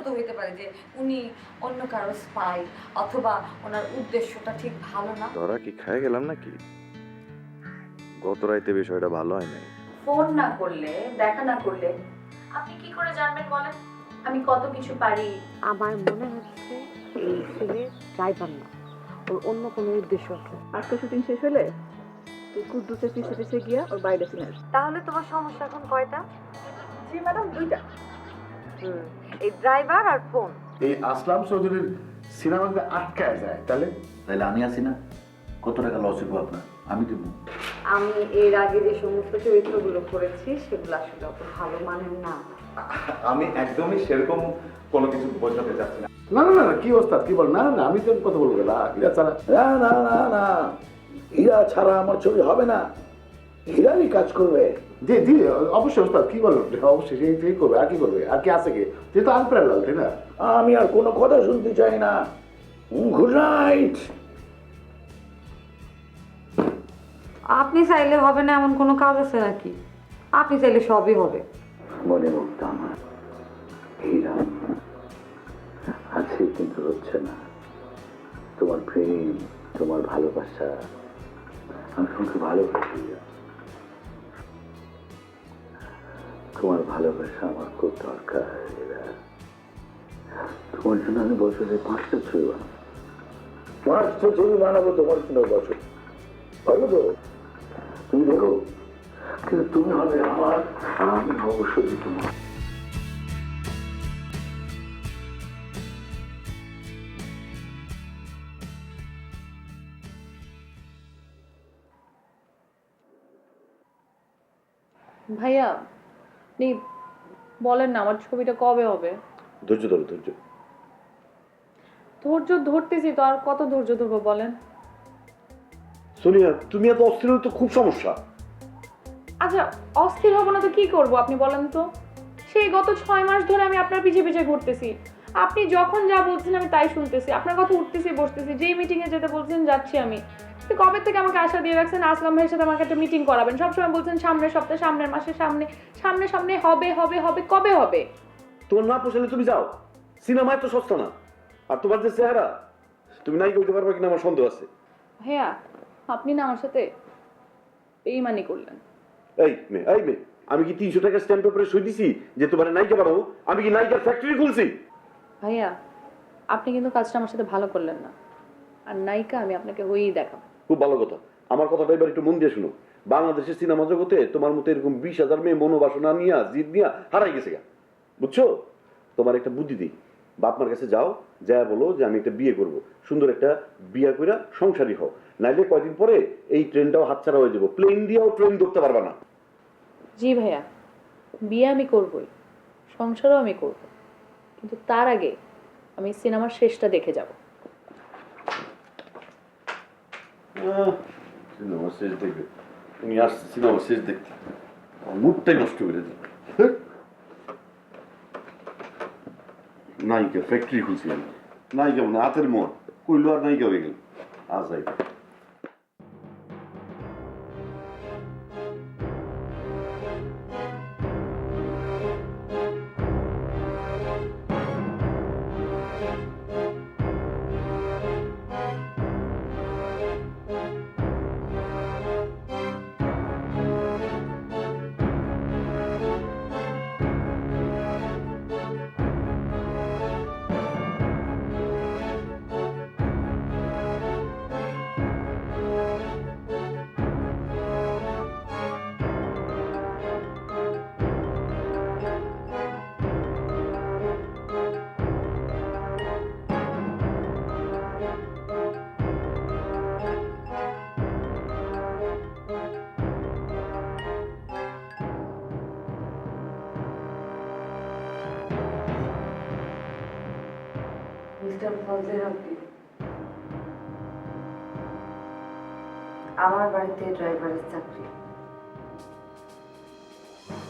তো হইতে পারে যে উনি অন্য কারো স্পাই, অথবা ওনার উদ্দেশ্যটা ঠিক ভালো না। ধরা কি খায় গেলাম নাকি? গত রাইতে বিষয়টা ভালো হয় নাই। ফোন না করলে, দেখা না করলে আপনি কি করে জানবেন বলেন আমি কত কিছু পারি? আমার মনে হচ্ছে এই ছেলে ড্রাইভার না, ওর অন্য কোনো উদ্দেশ্য আছে। আজকে শুটিং শেষ হলে তুই কুদ্দুসের পিছে পিছে গিয়া ওর বাইরে সিনাস। তাহলে তোমার সমস্যা এখন কয়টা? জি ম্যাডাম, দুইটা। এই ড্রাইভার আর ফোন। এই আসলাম চৌধুরীর সিনেমা যদি আটকায় যায় তাহলে তাহলে আমি আছি না, কত টাকা লস হইব আপনার, আমি দেবো। আমি এর আগে যে সমস্ত চরিত্রগুলো করেছি সেগুলো আসলে অত ভালো মানের না। আমি একদমই সেরকম কোনো কিছু বোঝাতে চাচ্ছি না। না না না না, কি ওস্তাদ কি বল? না না না, আমি তো কথা বলবো না, ইরা ছাড়া। না না না না, হীরা ছাড়া আমার ছবি হবে না, হীরাই কাজ করবে। জি জি, অবশ্যই ওস্তাদ, কি বলবো, অবশ্যই সেই করবে। আর কি করবে? আর কি আছে কি? যেহেতু আনপ্যারালাল, তাই না? আমি আর কোনো কথা শুনতে চাই না। Good night. আপনি চাইলে হবে না এমন কোনো কাজ আছে নাকি? আপনি চাইলে সবই হবে। মনে মুক্ত আমার হীরা আছে, কিন্তু হচ্ছে না। তোমার প্রেম, তোমার ভালোবাসা, আমি তোমাকে ভালোবাসি। তোমার ভালোবাসা আমার খুব দরকার হীরা। তোমার জন্য আমি বছরে 5টা ছবি বানাবো, 5টা ছবি বানাবো তোমার জন্য বছর। পারবো তো? তুমি দেখো, কিন্তু তুমি হবে আমার, আমি অবশ্যই তোমার। ভাইয়া আপনি বলেন না আমার ছবিটা কবে হবে? ধৈর্য ধরো, ধৈর্য। ধৈর্য ধরতেছি তো, আর কত ধৈর্য ধরবো বলেন? সোনিয়া, তুমি এত অস্থির হলে তো খুব সমস্যা। আচ্ছা, অস্থির হবো না তো কি করব আপনি বলেন তো? সেই গত 6 মাস ধরে আমি আপনার পিছে পিছে ঘুরতেছি, আপনি যখন যা বলছেন আমি তাই শুনতেছি, আপনার কথা উঠতেছি বসতেছি, যেই মিটিংয়ে যেতে বলছেন যাচ্ছি আমি। আপনি কবে থেকে আমাকে আশা দিয়ে রাখছেন আসলাম ভাইয়ের সাথে আমাকে একটা মিটিং করাবেন, সবসময় বলছেন সামনের সপ্তাহে, সামনের মাসে, সামনে সামনে সামনে হবে হবে হবে, কবে হবে? তোমার না পোষালে তুমি যাও, সিনেমায় তো সস্তা না। আর তোমার যে চেহারা, তুমি নাই করতে পারবে কিনা আমার সন্দেহ আছে। ভাইয়া আপনি না আমার সাথে বেইমানি করলেন। এই মেয়ে, এই মেয়ে, আমি কি 300 টাকা স্ট্যাম্প পেপারে সই দিছি যে তোমার নায়িকা বানাবো? আমি কি নায়িকার ফ্যাক্টরি খুলছি? ভাইয়া আপনি কিন্তু কাজটা আমার সাথে ভালো করলেন না, আর নায়িকা আমি আপনাকে হয়েই দেখাবো। খুব ভালো কথা, আমার কথাটা এবার একটু মন দিয়ে শুনো। বাংলাদেশের সিনেমা জগতে তোমার মতো এরকম 20,000 মেয়ে মনোবাসনা নিয়ে জিদ নিয়ে হারাই গেছে গা, বুঝছো? তোমার একটা বুদ্ধি দিই, বাপমার কাছে যাও, যা বলো যে আমি একটা বিয়ে করব, সুন্দর একটা বিয়ে করে সংসারী হও, নাইলে কয়দিন পরে এই ট্রেনটাও হাতছাড়া হয়ে যাবো, প্লেন দিয়েও ট্রেন ধরতে পারবা না। জি ভাইয়া, বিয়ে আমি করবই, সংসারও আমি করব, কিন্তু তার আগে আমি সিনেমার শেষটা দেখে যাব। সিনেমা শেষ দেখবে? তুমি আসছে সিনেমা শেষ দেখতে, আমার মুডটাই নষ্ট করে দেবে। নায়িকা ফ্যাক্টরি খুলছি আমি, নায়িকা মানে হাতের মোড় কইলো আর নায়িকা হয়ে গেল। আজ যাই মিস্টার ফজলে রাব্বি, আমার বাড়িতে ড্রাইভারের চাকরি।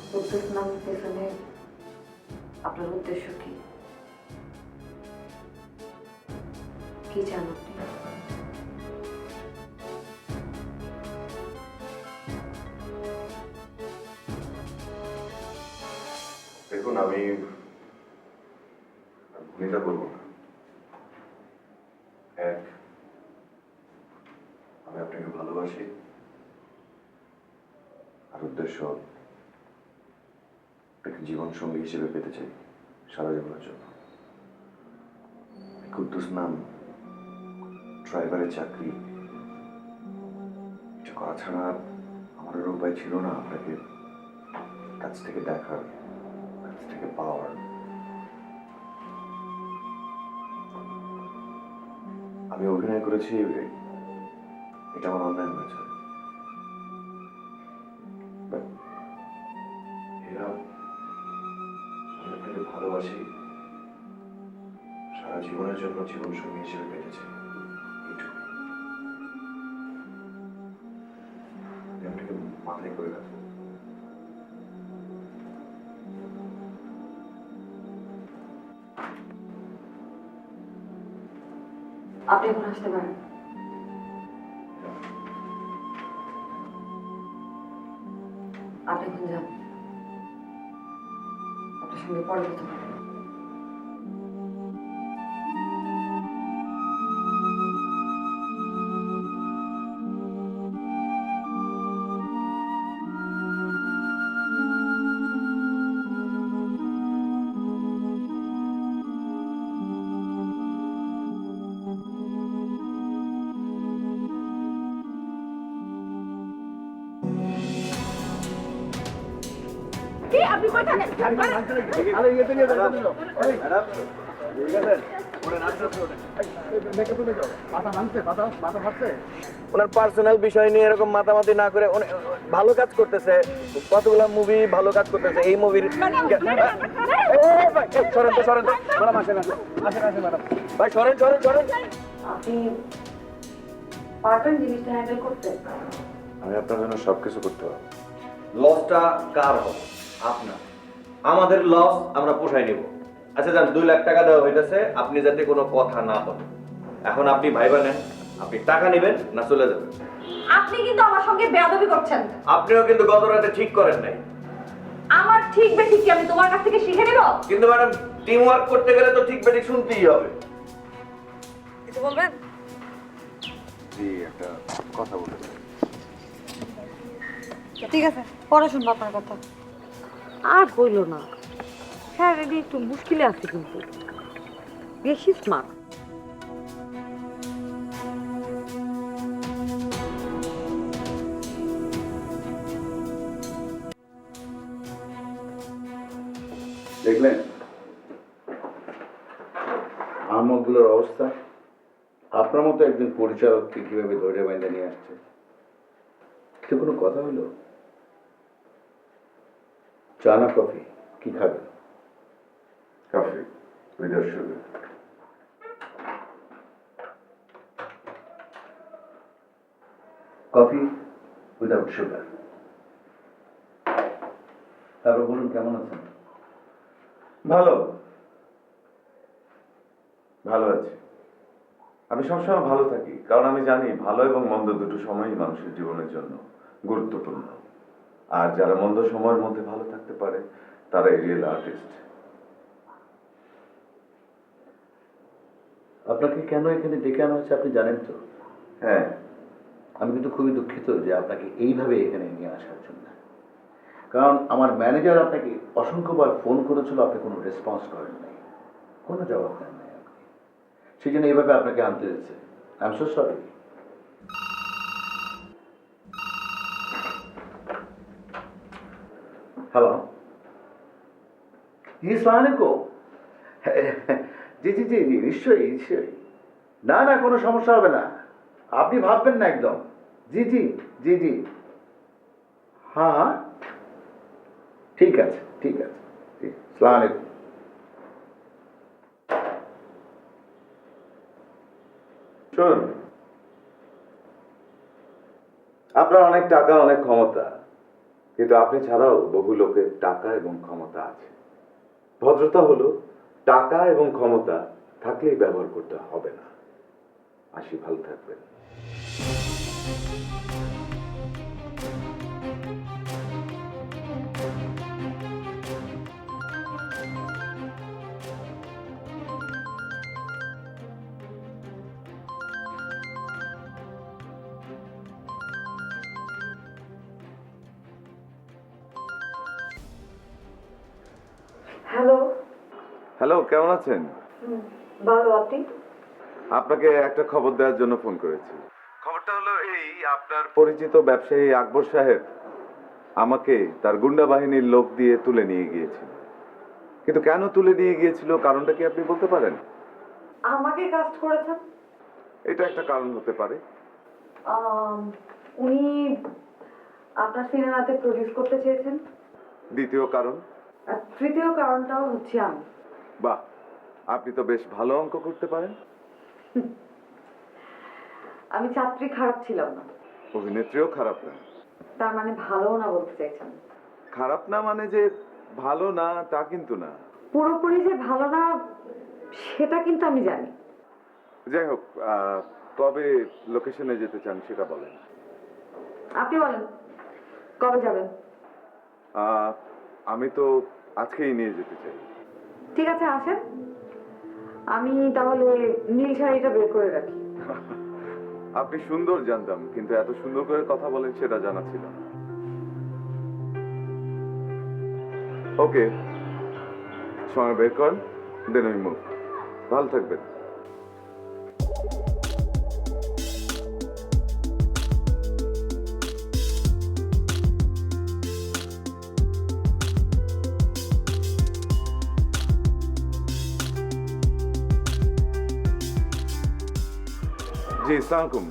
কুদ্দুস নামের পেছনে আপনার উদ্দেশ্য কি? কি চান আপনি? দেখুন, আমি এটা করবো না। এক, আমি আপনাকে ভালোবাসি, আর উদ্দেশ্য আপনাকে জীবন সঙ্গী হিসেবে পেতে চাই সারা জীবনের জন্য। কুদ্দুস নাম, ড্রাইভারের চাকরি, এটা করা ছাড়া আমার আর উপায় ছিল না আপনাকে কাছ থেকে দেখার, কাছ থেকে পাওয়ার। আমি অভিনয় করেছি, এটা আমার অন্যায় হয়েছে। But এরা, আমি আপনাকে ভালোবাসি, সারা জীবনের জন্য জীবন সঙ্গী হিসেবে পেতেছে, এইটুকু। আমি আপনাকে মাথায় করে রাখবো। আপনি এখন আসতে পারেন। আপনি এখন যান, আপনার সঙ্গে পরে কথা বলবো। কি আপনি কই থাকেন? ওনার পার্সোনাল বিষয় নিয়ে এরকম মাতামাতি না করে ভালো কাজ করতেছে, কতগুলো মুভি ভালো কাজ করতেছে। এই মুভির সরেন তো, সরেন তো ম্যাডাম, আসেন আসেন আসেন আসেন ম্যাডাম, ভাই সরেন সরেন সরেন। আপনি পারবেন জিনিসটা হ্যান্ডেল করতে? আমি আপনার জন্য সবকিছু করতে পারবো। লসটা কার হবে? আপনার। আমাদের লস আমরা পোষায় নিব। আচ্ছা যান, 2 লাখ টাকা দেওয়া হইতেছে, আপনি যাতে কোনো কথা না বলেন। এখন আপনি ভাইবা নেন, আপনি টাকা নেবেন না চলে যাবেন। আপনি কিন্তু আমার সঙ্গে বেয়াদবি করছেন। আপনিও কিন্তু গত রাতে ঠিক করেন নাই। আমার ঠিক বেঠিক কি আমি তোমার কাছ থেকে শিখে নেব? কিন্তু ম্যাডাম, টিম ওয়ার্ক করতে গেলে তো ঠিক বেঠিক শুনতেই হবে। কিছু বলবেন? জি, একটা কথা বলতে চাই। ঠিক আছে, পরে শুনবো আপনার কথা। আর কইল না, হ্যাঁ রেডি একটু মুশকিলে আছে, কিন্তু বেশি স্মার্ট। দেখলেন আমগুলোর অবস্থা? আপনার মতো একজন পরিচালককে কিভাবে ধরে বাইন্দা নিয়ে আসছে। সে কোনো কথা হলো? চা না কফি, কি খাবেন? Coffee without sugar. Coffee without sugar. তারপর বলুন, কেমন আছেন? ভালো, ভালো আছি। আমি সবসময় ভালো থাকি, কারণ আমি জানি ভালো এবং মন্দ দুটো সময়ই মানুষের জীবনের জন্য গুরুত্বপূর্ণ। আর যারা মন্দ সময়ের মধ্যে ভালো থাকতে পারে তারাই রিয়েল আর্টিস্ট। আপনাকে কেন এখানে ডেকে আনা হয়েছে আপনি জানেন তো? হ্যাঁ, আমি কিন্তু খুবই দুঃখিত যে আপনাকে এইভাবে এখানে নিয়ে আসার জন্য। কারণ আমার ম্যানেজার আপনাকে অসংখ্যবার ফোন করেছিল, আপনি কোনো রেসপন্স করেন নাই, কোনো জবাব দেন নাই আপনি। সেই জন্য এইভাবে আপনাকে আনতে হয়েছে। I am so sorry. Hello, জি আসসালামু আলাইকুম। জি জি জি জি, নিশ্চয়ই নিশ্চয়ই। না না, কোনো সমস্যা হবে না, আপনি ভাববেন না একদম। জি জি জি জি, হ্যাঁ হ্যাঁ, ঠিক আছে ঠিক আছে। জি, আসসালামু আলাইকুম। শুনুন, আপনার অনেক টাকা, অনেক ক্ষমতা, কিন্তু আপনি ছাড়াও বহু লোকের টাকা এবং ক্ষমতা আছে। ভদ্রতা হলো টাকা এবং ক্ষমতা থাকলেই ব্যবহার করতে হবে না। আসি, ভালো থাকবেন। হ্যালো। হ্যালো, কেমন আছেন? ভালো, আপনি? আপনাকে একটা খবর দেওয়ার জন্য ফোন করেছি। খবরটা হলো এই, আপনার পরিচিত ব্যবসায়ী আকবর সাহেব আমাকে তার গুন্ডা বাহিনীর লোক দিয়ে তুলে নিয়ে গিয়েছিল। কিন্তু কেন তুলে নিয়ে গিয়েছিল, কারণটা কি আপনি বলতে পারেন? আমাকে কাস্ট করেছেন? এটা একটা কারণ হতে পারে। উনি আপনার সিনেমাতে প্রডিউস করতে চেয়েছেন। দ্বিতীয় কারণ? আর তৃতীয় কারণটাও হচ্ছে আমি। বাহ, আপনি তো বেশ ভালো অঙ্ক করতে পারেন। আমি ছাত্রী খারাপ ছিলাম না, অভিনেত্রীও খারাপ না। তার মানে ভালোও না বলতে চাইছেন? খারাপ না মানে যে ভালো না তা কিন্তু না। পুরোপুরি যে ভালো না সেটা কিন্তু আমি জানি। যাই হোক, কবে লোকেশনে যেতে চান সেটা বলেন। আপনি বলেন কবে যাবেন? আমি তো আজকেই নিয়ে যেতে চাই। ঠিক আছে, আসেন। আমি তাহলে নীল শাড়িটা বের করে রাখি। আপনি সুন্দর জানতাম, কিন্তু এত সুন্দর করে কথা বলেন সেটা জানা ছিল না। ওকে, সময় বের করেন, দেন উই মুভ। ভালো থাকবেন। জি, সালামালাইকুম।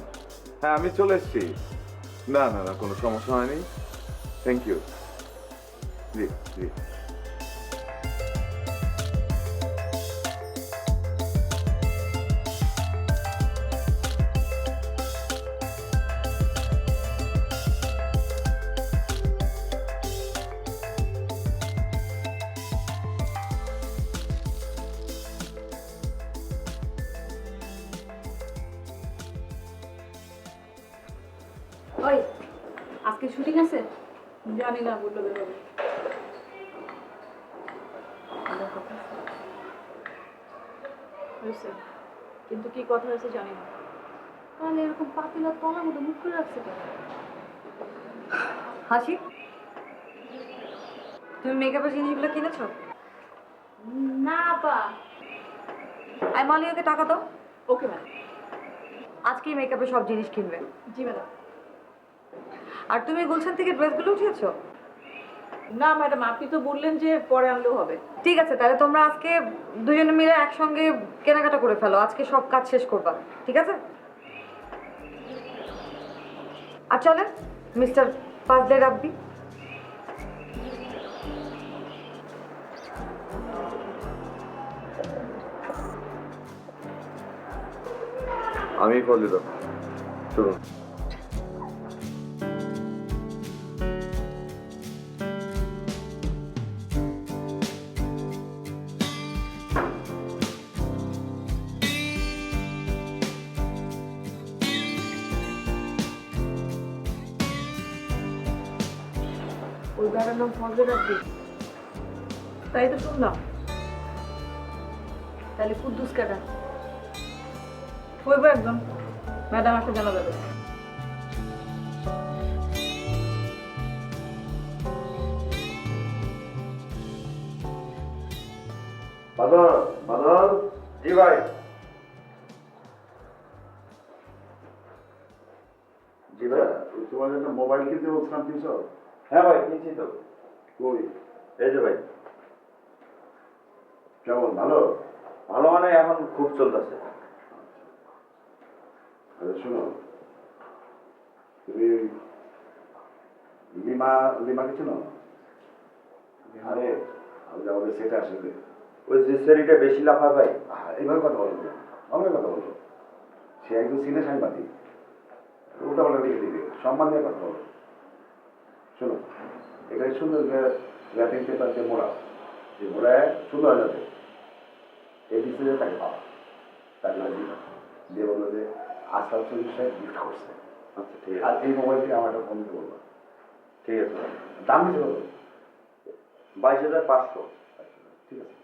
হ্যাঁ, আমি চলে এসেছি। না না না, কোনো সমস্যা হয়নি। Thank you. জি জি। ওই আজকে শুটিং আছে? জানি না, বললো বেরোবে। হয়েছে, কিন্তু কি কথা হয়েছে জানি না। তাহলে এরকম পাতিলা তলার মধ্যে মুখ করে রাখছে কেন? হাসি, তুমি মেকআপের জিনিসগুলো কিনেছো? না পা। আই মালিয়াকে টাকা দাও। Okay ma'am. আজকেই মেকআপের সব জিনিস কিনবে। জি ম্যাডাম। আর তুমি গুলশান থেকে ড্রেসগুলো উঠিয়েছো? না ম্যাডাম, আপনি তো বললেন যে পরে আনলেও হবে। ঠিক আছে, তাহলে তোমরা আজকে দুজনে মিলে একসঙ্গে কেনাকাটা করে ফেলো। আজকে সব কাজ শেষ করবা, ঠিক আছে? আর চলে মিস্টার ফাজলে রাব্বি। আমি ফজলে, শুনুন। ওই গাড়ির নাম ফজলে রাব্বি, তাই তো শুনলাম। তাহলে কুদ্দুস কাটা হইব একদম। ম্যাডাম আসলে জানা যাবে। বাদল, বাদল। জি ভাই। জি ভাই, তোমার জন্য মোবাইল কিনতে বলছিলাম, কিনছ? হ্যাঁ ভাই, কিনছি তো। কই? এই যে ভাই। কেমন, ভালো? ভালো মানে এখন খুব চলতেছে। আচ্ছা শোনো, তুমি লিমাকে চেনো? আরে আমি আমাদের সেটা আসলে ওই যে সেরিটা বেশি লাফায় ভাই। এইভাবে কথা বলো, আমাকে কথা বলো। সে একদম সিনে সাংবাদিক, ওটা বলে লিখে দিবে, সম্মান দিয়ে কথা বলো। শোনো, এখানে সুন্দর র্যাপিং পেপার দিয়ে মোড়া, যে মোড়ায় সুন্দর হয়ে যাবে। এই বিষয়ে তাকে পাওয়া, তাকে দিবা দিয়ে বললো যে আজকাল 40 সাহেব গিফট করছে। আচ্ছা ঠিক আর আছে। এই মোবাইলটি আমার একটা ফোন দিতে বলবো। ঠিক আছে ভাই। দাম বেশি বলো। 22,500। ঠিক আছে।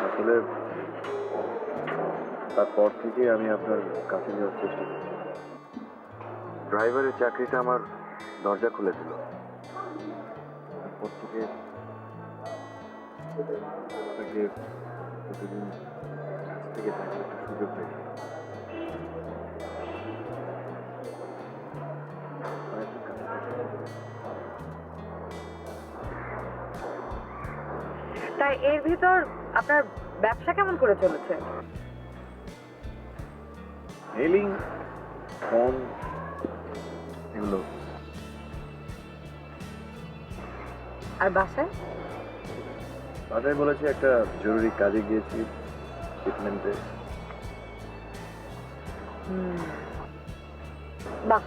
আসলে তারপর থেকে আমি আপনার কাছে যাওয়ার চেষ্টা করছি। ড্রাইভারের চাকরিটা আমার দরজা খুলে দিল। তারপর থেকে আপনাকে প্রতিদিন কাছ থেকে দেখার একটা সুযোগ পেয়ে গেলাম। আর একটা কাজ করতে তাই এর ভিতর আপনার ব্যবসা কেমন করে চলেছে? মেলিং, ফোন, এগুলো। আর বাসায়? বাসায় বলেছে একটা জরুরি কাজে গিয়েছি, ট্রিটমেন্টে। বাহ,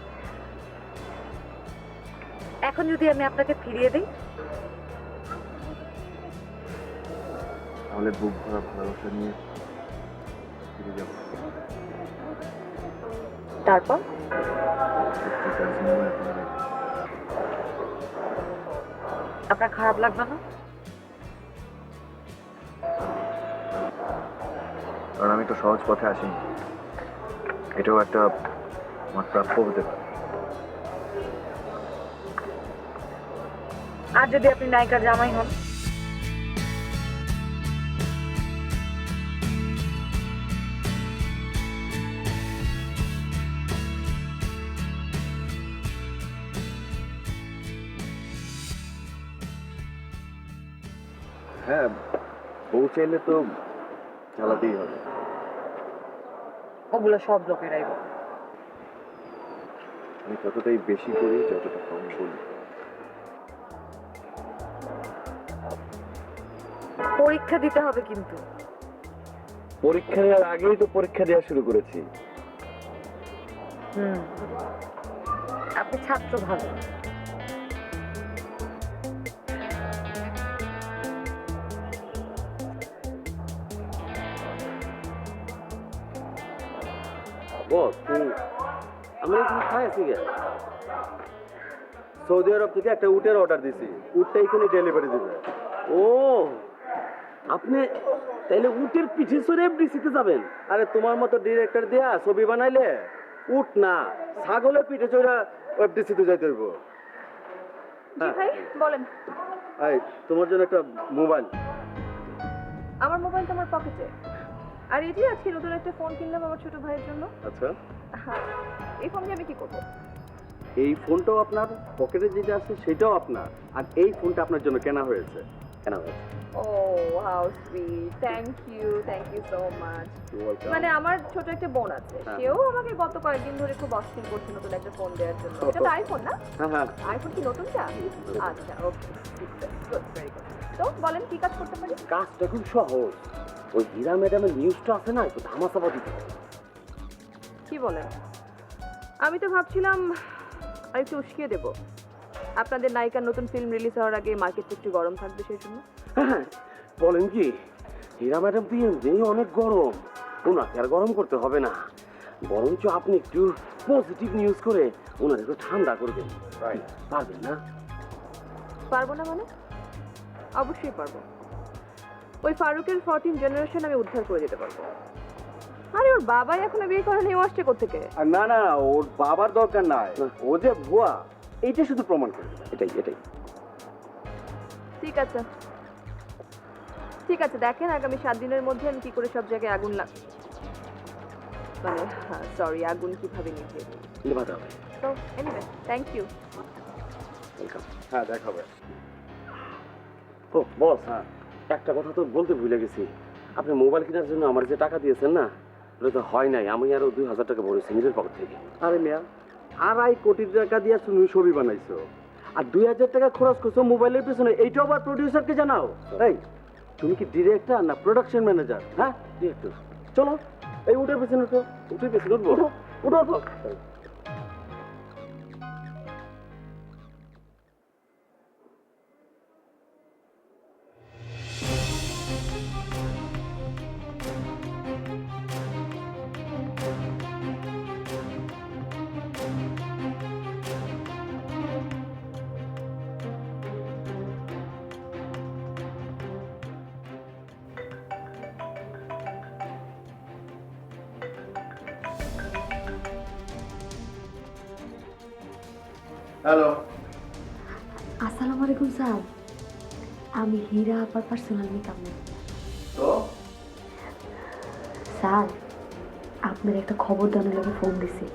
এখন যদি আমি আপনাকে ফিরিয়ে দিই তাহলে বুক ভরা ভালোবাসা নিয়ে ফিরে যাবো। তারপর আপনার খারাপ লাগবে না? কারণ আমি তো সহজ পথে আসিনি, এটাও একটা আমার প্রাপ্য হতে পারে। আর যদি আপনি নায়িকার জামাই হন? হ্যাঁ, বউ চাইলে তো চালাতেই হবে। ওগুলো সব লোকেরাই বলে। আমি ততটাই বেশি করি যতটা কম বলি। পরীক্ষা দিতে হবে কিন্তু। পরীক্ষা দেওয়ার আগেই তো পরীক্ষা দেওয়া শুরু করেছি। আপনি ছাত্র ভালো। আমরা এখানে খাইছি গে সৌদি আরব থেকে একটা উটের অর্ডার দিছি, উটটা এখানে ডেলিভারি দিবে। ও, আপনি তাইলে উটের পিঠে চড়ে এফডিসিতে যাবেন? আরে তোমার মতো ডিরেক্টর দিয়া ছবি বানাইলে উট না, ছাগলের পিঠে চড়ে এফডিসিতে যাইতে হইব। জি ভাই বলেন। এই তোমার জন্য একটা মোবাইল। আমার মোবাইল তো আমার পকেটে, আর এটি আজকে নতুন একটা ফোন কিনলাম আমার ছোট ভাইয়ের জন্য। আচ্ছা, এই ফোন দিয়ে আমি কি করবো? এই ফোনটাও আপনার, পকেটে যেটা আছে সেটাও আপনার, আর এই ফোনটা আপনার জন্য কেনা হয়েছে। Oh how sweet, thank you so much. মানে আমার ছোট একটা বোন আছে, সেও আমাকে গত কয়েকদিন ধরে খুব অস্থির করছে নতুন একটা ফোন দেওয়ার জন্য। এটা তো আইফোন না? হ্যাঁ, আইফোন কি নতুনটা? আচ্ছা, ওকে, গুড, ভেরি গুড। তো বলেন কি কাজ করতে পারি? কাজটা খুব সহজ। ওই হীরা ম্যাডামের নিউজটা আছে না, একটু ধামাচাপা দিতে হবে। কি বলেন? আমি তো ভাবছিলাম আর একটু উস্কিয়ে দেবো। আপনাদের নায়িকার নতুন ফিল্ম রিলিজ হওয়ার আগে মার্কেটটা একটু গরম থাকবে, সেই জন্য। হ্যাঁ, বলেন কি, হীরা ম্যাডাম তো এমনিই অনেক গরম, ওনাকে আর গরম করতে হবে না, বরঞ্চ আপনি একটু পজিটিভ নিউজ করে ওনার একটু ঠান্ডা করবেন। পারবেন না? পারবো না মানে? অবশ্যই পারবো। ওই ফারুকের 14 জেনারেশন আমি উদ্ধার করে দিতে পারবো। আরে ওর বাবাই এখনো বিয়ে করেনি, ও আসছে কোত্থেকে? না না, ওর বাবার দরকার নাই, ও যে ভুয়া এইটা শুধু প্রমাণ করে দেবে। এটাই ঠিক আছে, ঠিক আছে, দেখেন আগামী 7 দিনের মধ্যে আমি কি করে সব জায়গায় আগুন মানে সরি, আগুন কিভাবে নিভিয়ে দিই। নেভাতে হবে। তো এনিওয়ে, থ্যাংক ইউ। ওয়েলকাম। হ্যাঁ, দেখাবে। ও বস, হ্যাঁ একটা কথা তো বলতে ভুলে গেছি, আপনি মোবাইল কেনার জন্য আমার যে টাকা দিয়েছেন না, ওটা তো হয় নাই, আমি আরো 2000 টাকা ভরেছি নিজের পকেট থেকে। আরে মিয়া, 2.5 কোটি টাকা দিয়ে তুমি ছবি বানাইছো, আর 2000 টাকা খরচ করছো মোবাইলের পেছনে, এইটাও আবার প্রডিউসারকে জানাও? এই তুমি কি ডিরেক্টর না প্রোডাকশন ম্যানেজার? হ্যাঁ, ডিরেক্টর। চলো এই উঠে পেছনে উঠো, উঠে পেছনে উঠবো, উঠো। হ্যালো। আসসালামু আলাইকুম স্যার, আমি হীরা আপার পার্সোনাল মেকআপ ম্যান। তো স্যার, আপনার একটা খবর জানার লাগে ফোন দিছি।